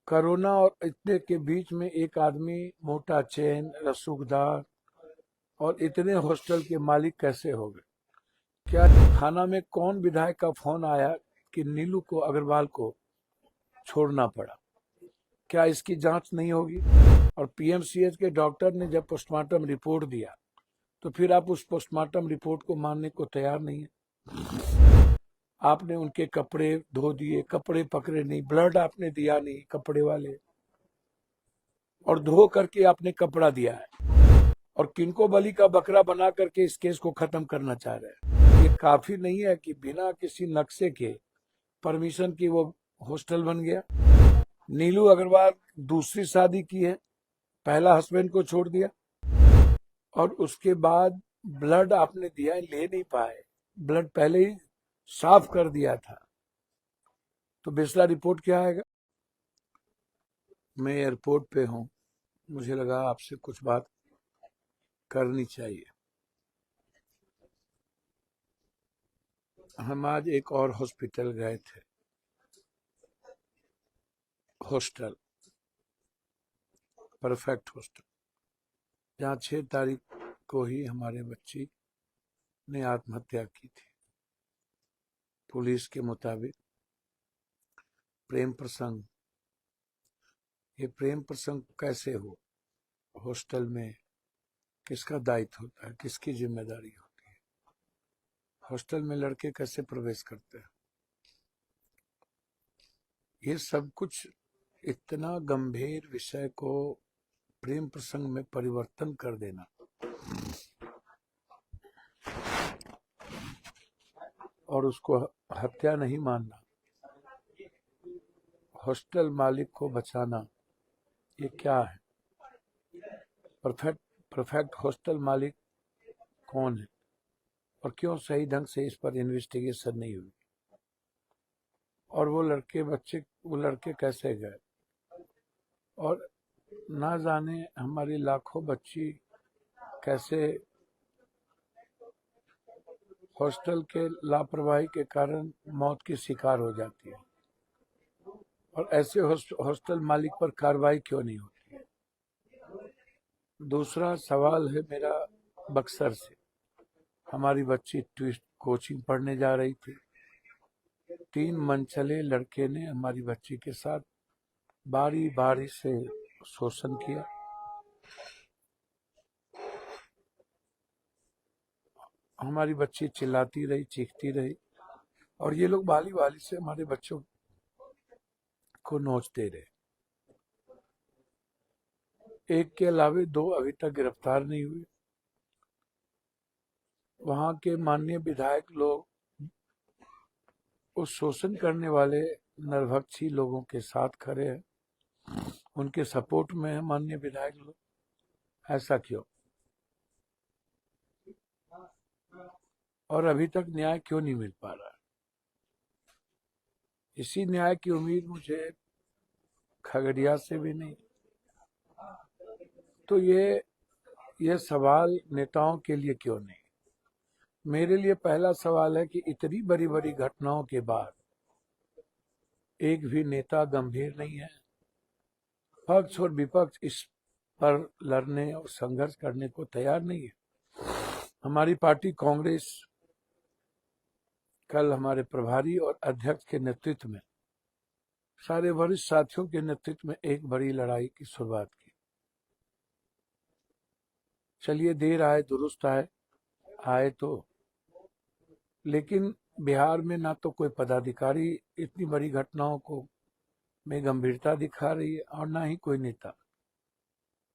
Corona और इतने के बीच में एक आदमी मोटा चेन रसूखदार और इतने हॉस्टल के मालिक कैसे हो गए? क्या थाना में कौन विधायक का फोन आया कि नीलू को अग्रवाल को छोड़ना पड़ा? क्या इसकी जांच नहीं होगी? और पीएमसीएच के डॉक्टर ने जब पोस्टमार्टम रिपोर्ट दिया तो फिर आप उस पोस्टमार्टम रिपोर्ट को मानने को तैयार नहीं है। आपने उनके कपड़े धो दिए, कपड़े पकड़े नहीं, ब्लड आपने दिया नहीं कपड़े वाले, और धो करके आपने कपड़ा दिया है, और किनको बलि का बकरा बना करके इस केस को खत्म करना चाह रहे हैं। ये काफी नहीं है कि बिना किसी नक्शे के, परमिशन की वो हॉस्टल बन गया? नीलू अग्रवाल दूसरी शादी की है, पहला हस्बैंड को छोड़ दिया, और उसके बाद ब्लड आपने दिया है, ले नहीं पाए, ब्लड पहले ही साफ कर दिया था, तो बिस्ला रिपोर्ट क्या आएगा? मैं एयरपोर्ट पे हूँ, मुझे लगा आपसे कुछ बात करनी चाहिए। हम आज एक और हॉस्पिटल गए थे, हॉस्टल, परफेक्ट हॉस्टल, जहाँ 6 तारीख को ही हमारे बच्ची ने आत्महत्या की थी। पुलिस के मुताबिक प्रेम प्रसंग। ये प्रेम प्रसंग कैसे हो? हॉस्टल में किसका दायित्व होता है, किसकी जिम्मेदारी होती है? हॉस्टल में लड़के कैसे प्रवेश करते हैं? ये सब कुछ इतना गंभीर विषय को प्रेम प्रसंग में परिवर्तन कर देना और उसको हत्या नहीं मानना, हॉस्टल मालिक को बचाना, ये क्या है? परफेक्ट परफेक्ट हॉस्टल मालिक कौन है, और क्यों सही ढंग से इस पर इन्वेस्टिगेशन नहीं हुई? और वो लड़के कैसे गए? और ना जाने हमारी लाखों बच्ची कैसे हॉस्टल के लापरवाही के कारण मौत की शिकार हो जाती है, और ऐसे हॉस्टल मालिक पर कार्रवाई क्यों नहीं होती है? दूसरा सवाल है मेरा बक्सर से। हमारी बच्ची ट्विस्ट कोचिंग पढ़ने जा रही थी, 3 मनचले लड़के ने हमारी बच्ची के साथ बारी बारी से शोषण किया। हमारी बच्ची चिल्लाती रही, चीखती रही, और ये लोग बाली बाली से हमारे बच्चों को नोचते रहे। एक के अलावे 2 अभी तक गिरफ्तार नहीं हुए। वहां के माननीय विधायक लोग उस शोषण करने वाले नरभक्षी लोगों के साथ खड़े हैं, उनके सपोर्ट में है माननीय विधायक लोग। ऐसा क्यों? और अभी तक न्याय क्यों नहीं मिल पा रहा? इसी न्याय की उम्मीद मुझे खगड़िया से भी नहीं। तो ये सवाल नेताओं के लिए क्यों नहीं? मेरे लिए पहला सवाल है कि इतनी बड़ी बड़ी घटनाओं के बाद एक भी नेता गंभीर नहीं है। पक्ष और विपक्ष इस पर लड़ने और संघर्ष करने को तैयार नहीं है। हमारी पार्टी कांग्रेस कल हमारे प्रभारी और अध्यक्ष के नेतृत्व में, सारे वरिष्ठ साथियों के नेतृत्व में एक बड़ी लड़ाई की शुरुआत की। चलिए, देर आए दुरुस्त आए तो, लेकिन बिहार में ना तो कोई पदाधिकारी इतनी बड़ी घटनाओं को में गंभीरता दिखा रही है, और ना ही कोई नेता,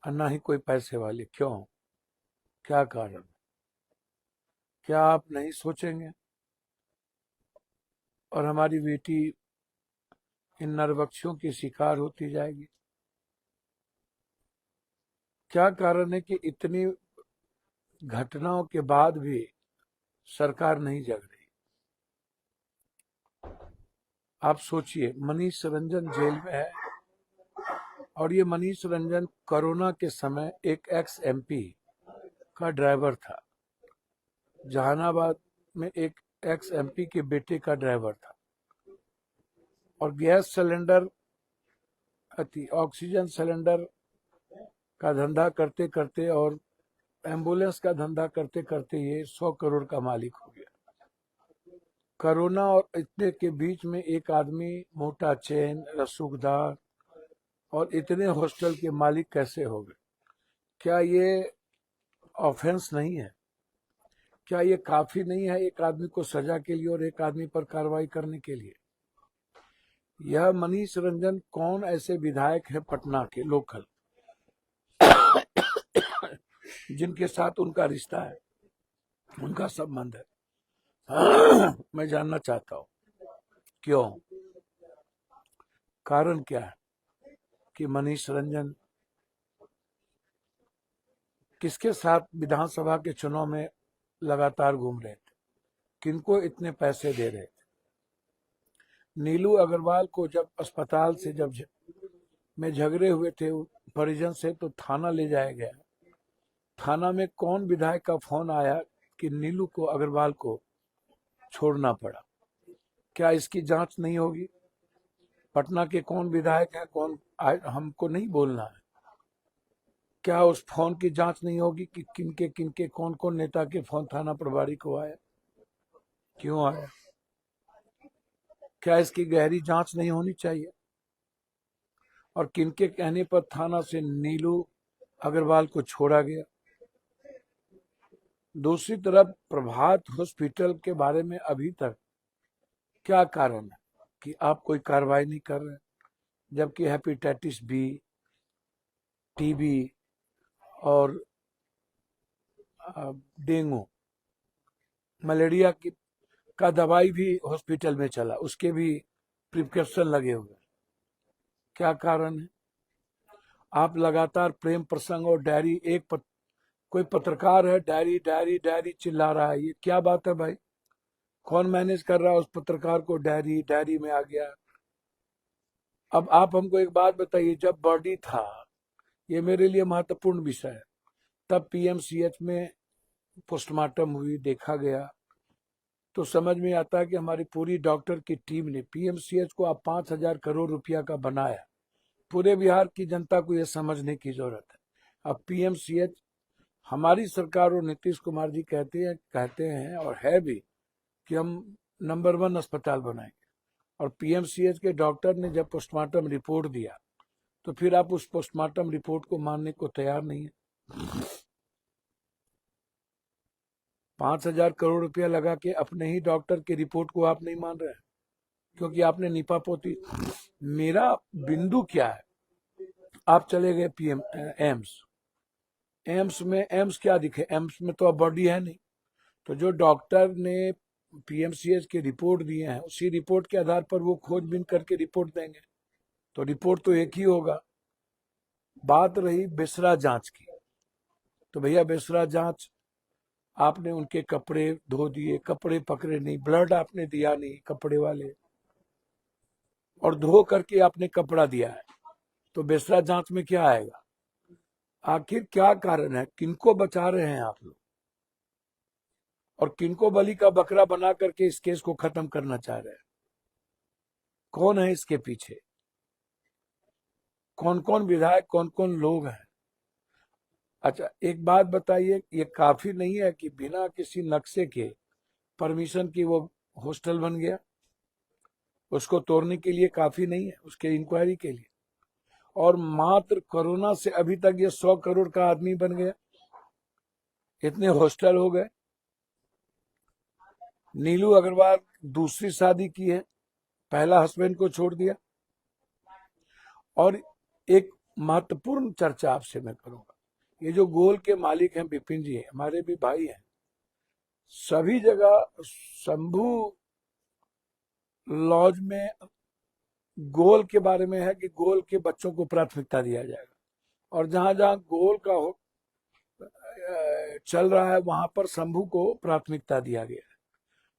और ना ही कोई पैसे वाले। क्यों? क्या कारण? क्या आप नहीं सोचेंगे? और हमारी बेटी इन नरभक्षियों की शिकार होती जाएगी। क्या कारण है कि इतनी घटनाओं के बाद भी सरकार नहीं जग रही? आप सोचिए, मनीष रंजन जेल में है, और ये मनीष रंजन कोरोना के समय एक एक्स एमपी का ड्राइवर था, जहानाबाद में एक एक्स एमपी के बेटे का ड्राइवर था, और गैस सिलेंडर ऑक्सीजन सिलेंडर का धंधा करते करते और एम्बुलेंस का धंधा करते करते ये 100 करोड़ का मालिक हो गया। कोरोना और इतने के बीच में एक आदमी मोटा चेन, रसूखदार और इतने हॉस्टल के मालिक कैसे हो गए? क्या ये ऑफेंस नहीं है? क्या ये काफी नहीं है एक आदमी को सजा के लिए और एक आदमी पर कार्रवाई करने के लिए? यह मनीष रंजन कौन ऐसे विधायक हैं पटना के लोकल जिनके साथ उनका रिश्ता है, उनका संबंध है? मैं जानना चाहता हूँ क्यों, कारण क्या है कि मनीष रंजन किसके साथ विधानसभा के चुनाव में लगातार घूम रहे थे, किनको इतने पैसे दे रहे थे? नीलू अग्रवाल को जब अस्पताल से में झगड़े हुए थे परिजन से तो थाना ले जाया गया। थाना में कौन विधायक का फोन आया कि नीलू को अग्रवाल को छोड़ना पड़ा? क्या इसकी जांच नहीं होगी? पटना के कौन विधायक है, कौन हमको नहीं बोलना है। क्या उस फोन की जांच नहीं होगी कि किनके कौन कौन नेता के फोन थाना प्रभारी को आया, क्यों आया? क्या इसकी गहरी जांच नहीं होनी चाहिए? और किनके कहने पर थाना से नीलू अग्रवाल को छोड़ा गया? दूसरी तरफ प्रभात हॉस्पिटल के बारे में अभी तक क्या कारण है कि आप कोई कार्रवाई नहीं कर रहे, जबकि हेपेटाइटिस बी, टीबी और डेंगू, मलेरिया का दवाई भी हॉस्पिटल में चला, उसके भी प्रिस्क्रिप्शन लगे हुए। क्या कारण है? आप लगातार प्रेम प्रसंग और डायरी कोई पत्रकार है डायरी डायरी डायरी चिल्ला रहा है, ये क्या बात है भाई? कौन मैनेज कर रहा है उस पत्रकार को? डायरी डायरी में आ गया। अब आप हमको एक बात बताइए, जब बॉडी था, ये मेरे लिए महत्वपूर्ण विषय है, तब पीएमसीएच में पोस्टमार्टम हुई, देखा गया, तो समझ में आता है कि हमारी पूरी डॉक्टर की टीम ने पीएमसीएच को आप 5,000 करोड़ रुपया का बनाया। पूरे बिहार की जनता को यह समझने की जरूरत है। अब पीएमसीएच हमारी सरकार और नीतीश कुमार जी कहते हैं और है भी कि हम नंबर 1 अस्पताल बनाएंगे, और पीएमसीएच के डॉक्टर ने जब पोस्टमार्टम रिपोर्ट दिया तो फिर आप उस पोस्टमार्टम रिपोर्ट को मानने को तैयार नहीं है। 5,000 करोड़ रुपया लगा के अपने ही डॉक्टर की रिपोर्ट को आप नहीं मान रहे हैं, क्योंकि आपने नीपा पोती। मेरा बिंदु क्या है, आप चले गए पीएम एम्स क्या दिखे? एम्स में तो अब बॉडी है नहीं। तो जो डॉक्टर ने पीएमसीएच की रिपोर्ट दिए हैं, उसी रिपोर्ट के आधार पर वो खोजबीन करके रिपोर्ट देंगे, तो रिपोर्ट तो एक ही होगा। बात रही बेसरा जांच की, तो भैया बेसरा जांच आपने उनके कपड़े धो दिए, कपड़े पकड़े नहीं, ब्लड आपने दिया नहीं कपड़े वाले, और धो करके आपने कपड़ा दिया है, तो बेसरा जांच में क्या आएगा? आखिर क्या कारण है? किनको बचा रहे हैं आप लोग, और किनको बलि का बकरा बना करके इस केस को खत्म करना चाह रहे हैं? कौन है इसके पीछे? कौन कौन विधायक, कौन कौन लोग हैं? अच्छा एक बात बताइए, ये काफी नहीं है कि बिना किसी नक्शे के परमिशन की वो हॉस्टल बन गया? उसको तोड़ने के लिए काफी नहीं है, उसके इंक्वायरी के लिए? और मात्र कोरोना से अभी तक ये 100 करोड़ का आदमी बन गया, इतने हॉस्टल हो गए। नीलू अग्रवाल दूसरी शादी की है, पहला हस्बैंड को छोड़ दिया। और एक महत्वपूर्ण चर्चा आपसे मैं करूंगा, ये जो गोल के मालिक हैं विपिन जी, हमारे भी भाई हैं, सभी जगह शंभू लॉज में गोल के बारे में है कि गोल के बच्चों को प्राथमिकता दिया जाएगा, और जहां जहां गोल का चल रहा है वहां पर शंभू को प्राथमिकता दिया गया है।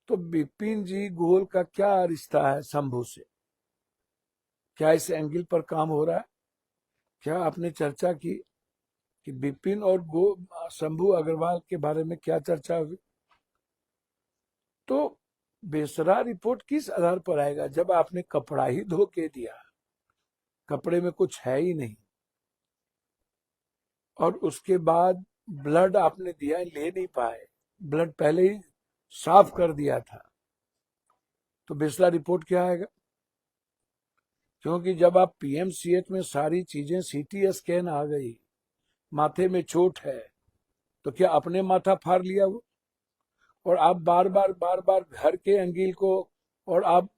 तो विपिन जी, गोल का क्या रिश्ता है शंभू से? क्या इस एंगल पर काम हो रहा है? क्या आपने चर्चा की कि विपिन और शंभू अग्रवाल के बारे में क्या चर्चा हुई? तो बेसरा रिपोर्ट किस आधार पर आएगा जब आपने कपड़ा ही धो के दिया? कपड़े में कुछ है ही नहीं, और उसके बाद ब्लड आपने दिया, ले नहीं पाए, ब्लड पहले ही साफ कर दिया था, तो बिस्ला रिपोर्ट क्या आएगा? क्योंकि जब आप पीएमसीएच में सारी चीजें, सीटी स्कैन आ गई, माथे में चोट है, तो क्या अपने माथा फाड़ लिया वो? और आप बार बार घर के अंगील को, और आप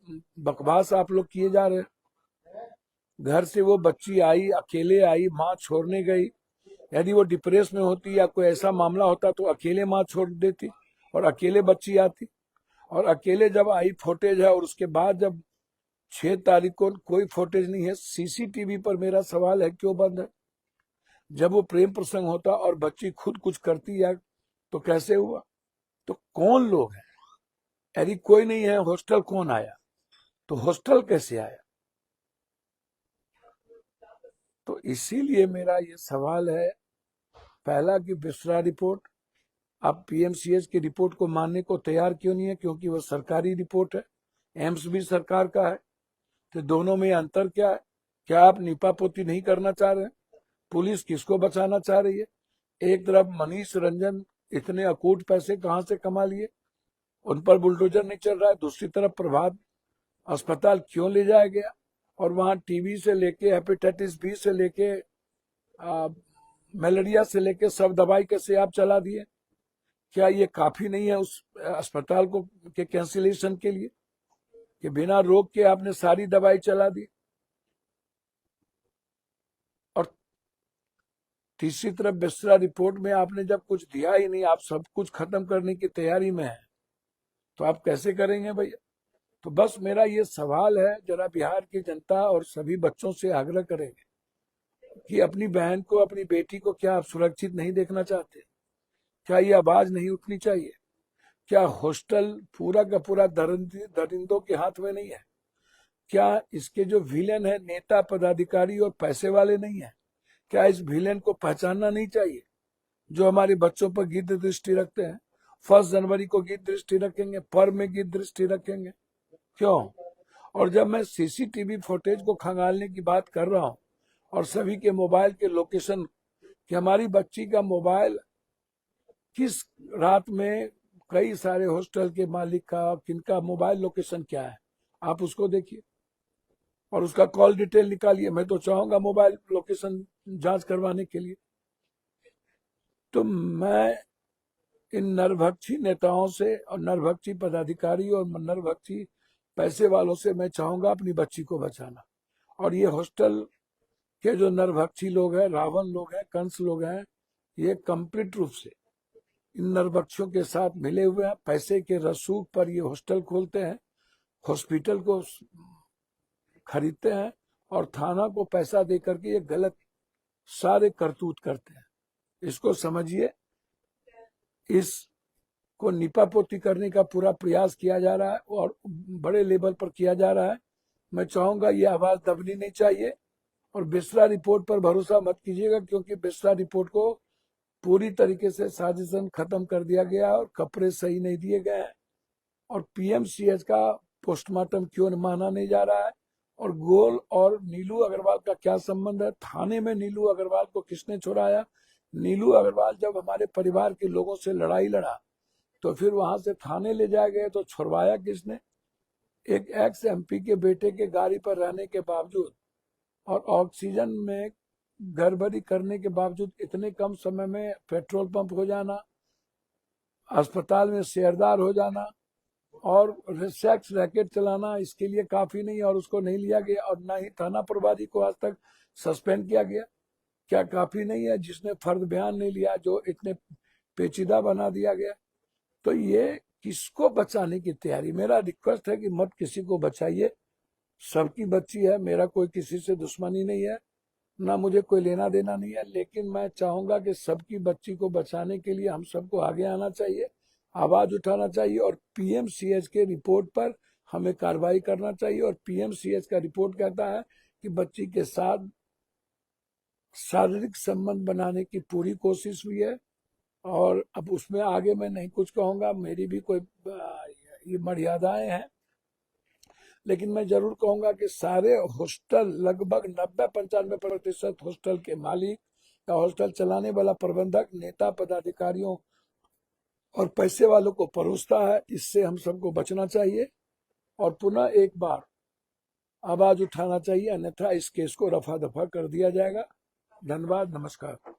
बकवास आप लोग किए जा रहे हैं। घर से वो बच्ची आई, अकेले आई, माँ छोड़ने गई। यदि वो डिप्रेस में होती या कोई ऐसा मामला होता तो अकेले माँ छोड़ देती और अकेले बच्ची आती। और अकेले जब आई, फुटेज है, और उसके बाद जब 6 तारीख को कोई फुटेज नहीं है, सीसीटीवी पर मेरा सवाल है क्यों बंद है? जब वो प्रेम प्रसंग होता और बच्ची खुद कुछ करती या तो कैसे हुआ? तो कौन लोग हैं? यदि कोई नहीं है, हॉस्टल कौन आया? तो हॉस्टल कैसे आया? तो इसीलिए मेरा ये सवाल है, पहला कि बिस्रा रिपोर्ट, आप पीएमसीएच की रिपोर्ट को मानने को तैयार क्यों नहीं है? क्योंकि वो सरकारी रिपोर्ट है, एम्स भी सरकार का है, तो दोनों में अंतर क्या है? क्या आप नीपापोती नहीं करना चाह रहे हैं? पुलिस किसको बचाना चाह रही है? एक तरफ मनीष रंजन इतने अकूट पैसे कहां से कमा लिए, उन पर बुलडोजर नहीं चल रहा है। दूसरी तरफ प्रभात अस्पताल क्यों ले जाया गया, और वहां टीबी से लेके हेपेटाइटिस बी से लेके मलेरिया से लेके सब दवाई कैसे आप चला दिए? क्या ये काफी नहीं है उस अस्पताल को के कैंसिलेशन के लिए, कि बिना रोक के आपने सारी दवाई चला दी? और तीसरी तरफ बिस्रा रिपोर्ट में आपने जब कुछ दिया ही नहीं, आप सब कुछ खत्म करने की तैयारी में है, तो आप कैसे करेंगे भैया? तो बस मेरा ये सवाल है, जरा बिहार की जनता और सभी बच्चों से आग्रह करेंगे कि अपनी बहन को, अपनी बेटी को क्या आप सुरक्षित नहीं देखना चाहते? क्या ये आवाज नहीं उठनी चाहिए? क्या हॉस्टल पूरा का पूरा दरिंदों के हाथ में नहीं है? क्या इसके जो विलेन है, नेता पदाधिकारी और पैसे वाले नहीं है? क्या इस विलेन को पहचानना नहीं चाहिए, जो हमारे बच्चों पर गिद्ध दृष्टि रखते हैं? 1 जनवरी को गिद्ध दृष्टि रखेंगे, पर्व में गिद्ध दृष्टि रखेंगे, क्यों? और जब मैं सीसीटीवी फुटेज को खंगालने की बात कर रहा हूं, और सभी के मोबाइल के लोकेशन, कि हमारी बच्ची का मोबाइल किस रात में, कई सारे हॉस्टल के मालिक का, किनका मोबाइल लोकेशन क्या है, आप उसको देखिए और उसका कॉल डिटेल निकालिए। मैं तो चाहूंगा मोबाइल लोकेशन जांच करवाने के लिए। तो मैं इन नरभक्षी नेताओं से और नरभक्षी पदाधिकारी और नरभक्षी पैसे वालों से मैं चाहूंगा अपनी बच्ची को बचाना। और ये हॉस्टल के जो नरभक्षी लोग हैं, रावण लोग हैं, कंस लोग हैं, ये कंप्लीट रूप से इन नरभक्षियों के साथ मिले हुए हैं। पैसे के रसूख पर ये हॉस्टल खोलते हैं, हॉस्पिटल को खरीदते हैं, और थाना को पैसा दे करके ये गलत सारे करतूत करते हैं। इसको समझिए, इसको निपापोती करने का पूरा प्रयास किया जा रहा है और बड़े लेवल पर किया जा रहा है। मैं चाहूंगा ये आवाज दबनी नहीं चाहिए, और बिस्रा रिपोर्ट पर भरोसा मत कीजिएगा, क्योंकि बिस्रा रिपोर्ट को पूरी तरीके से साजिशन खत्म कर दिया गया और कपड़े सही नहीं दिए गए हैं। और पीएमसीएच का पोस्टमार्टम क्यों माना नहीं जा रहा है, और गोल और नीलू अग्रवाल का क्या संबंध है? थाने में नीलू अग्रवाल को किसने छुड़ाया? नीलू अग्रवाल जब हमारे परिवार के लोगों से लड़ाई लड़ा, तो फिर वहां से थाने ले जाए गए, तो छुड़वाया किसने? एक एक्स एमपी के बेटे के गाड़ी पर रहने के बावजूद और ऑक्सीजन में गड़बड़ी करने के बावजूद इतने कम समय में पेट्रोल पंप हो जाना, अस्पताल में शेयरदार हो जाना और सेक्स रैकेट चलाना, इसके लिए काफी नहीं, और उसको नहीं लिया गया, और ना ही थाना प्रभारी को आज तक सस्पेंड किया गया? क्या काफी नहीं है? जिसने फर्द बयान नहीं लिया, जो इतने पेचीदा बना दिया गया। तो ये किसको बचाने की तैयारी? मेरा रिक्वेस्ट है कि मत किसी को बचाइए, सबकी बच्ची है, मेरा कोई किसी से दुश्मनी नहीं है, ना मुझे कोई लेना देना नहीं है, लेकिन मैं चाहूंगा कि सबकी बच्ची को बचाने के लिए हम सबको आगे आना चाहिए, आवाज उठाना चाहिए, और पीएमसीएच के रिपोर्ट पर हमें कार्रवाई करना चाहिए। और पीएमसीएच का रिपोर्ट कहता है कि बच्ची के साथ शारीरिक संबंध बनाने की पूरी कोशिश हुई है, और अब उसमें आगे मैं नहीं कुछ कहूंगा, मेरी भी कोई ये मर्यादाएं हैं। लेकिन मैं जरूर कहूंगा कि सारे हॉस्टल, लगभग 90-95% हॉस्टल के मालिक या हॉस्टल चलाने वाला प्रबंधक नेता पदाधिकारियों और पैसे वालों को परोसता है। इससे हम सबको बचना चाहिए और पुनः एक बार आवाज उठाना चाहिए, अन्यथा इस केस को रफा दफा कर दिया जाएगा। धन्यवाद, नमस्कार।